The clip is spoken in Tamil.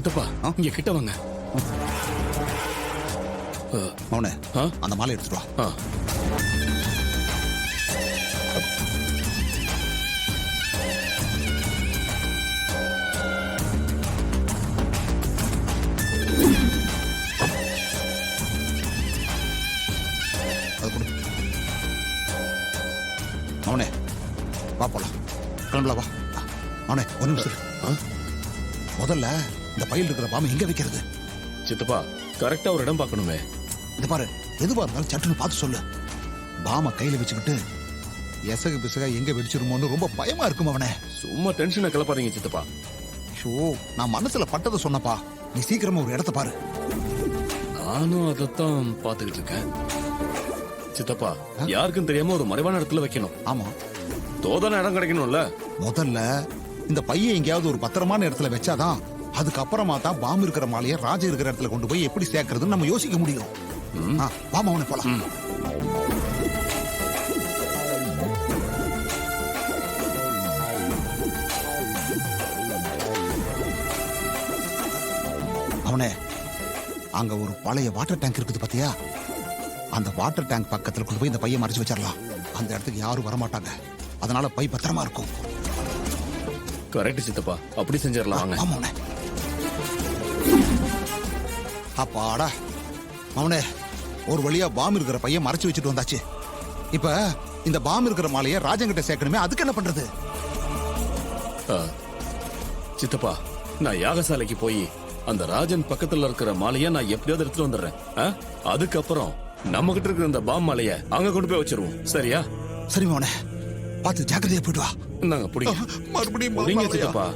சித்தப்பா இங்க கிட்ட வாங்க. மௌனே அந்த மாலை எடுத்துட்டு வா. அது கொடு. மௌனே வா போலாம். கிளம்பலாம் வா. மௌனே ஒரு நிமிஷம் இரு. முதல்ல இந்த பையில் இருக்கிற பாம்பு எங்க வைக்கிறது? சித்தப்பா கரெக்டா ஒரு இடம் பார்க்கணுமே. இந்த பாரு, எதுவா இருந்தாலும் சட்டுன்னு பார்த்து சொல்லு. பாம கையில வச்சுக்கிட்டு எசகு பிசகா எங்க வெடிச்சிருமோன்னு ரொம்ப பயமா இருக்கும் அவனே. சும்மா டென்ஷனை கிளப்பாதீங்க சித்தப்பா. ஷோ, நான் மனசுல பட்டதை சொன்னப்பா. நீ சீக்கிரமா ஒரு இடத்த பாரு. நானும் அதைத்தான் பாத்துக்கிட்டு இருக்கேன். சித்தப்பா யாருக்கும் தெரியாம ஒரு மறைவான இடத்துல வைக்கணும். ஆமா, தோதான இடம் கிடைக்கணும்ல. முதல்ல இந்த பையன் எங்கேயாவது ஒரு பத்திரமான இடத்துல வச்சாதான் அதுக்கப்புறமா தான் பாம்பு இருக்கிற மாலையை ராஜா இருக்கிற இடத்துல கொண்டு போய் எப்படி சேர்க்கறதுன்னு நம்ம யோசிக்க முடியும். பாமா அவனை போலாம். அவனே, அங்க ஒரு பழைய வாட்டர் டேங்க் இருக்குது பாத்தியா? அந்த வாட்டர் டேங்க் பக்கத்துல கொண்டு போய் இந்த பையன் மறைச்சு வச்சிடலாம். அந்த இடத்துக்கு யாரும் வரமாட்டாங்க. அதனால பை பத்திரமா இருக்கும். கரெக்ட் சித்தப்பா, அப்படி செஞ்சிடலாம் வாங்க. ஆமாண்ணே. அப்பாடா அவனே, ஒரு வழியா பாம்பு இருக்கிற பையன் மறைச்சு வச்சுட்டு வந்தாச்சு. இப்ப இந்த பாம்பு இருக்கிற மாலையை ராஜங்கிட்ட சேர்க்கணுமே, அதுக்கு என்ன பண்றது? சித்தப்பா நான் யாகசாலைக்கு போய் அந்த ராஜன் பக்கத்துல இருக்கிற மாலையை நான் எப்படியாவது எடுத்துட்டு வந்துடுறேன். அதுக்கப்புறம் நம்ம கிட்ட இருக்கிற இந்த பாம்பு மாலையை அங்க கொண்டு போய் வச்சிருவோம். சரியா? சரி மோனே, பார்த்து ஜாக்கிரதையா போயிட்டு வா. நாங்க புடிங்க மறுபடியும் புடிங்க சித்தப்பா.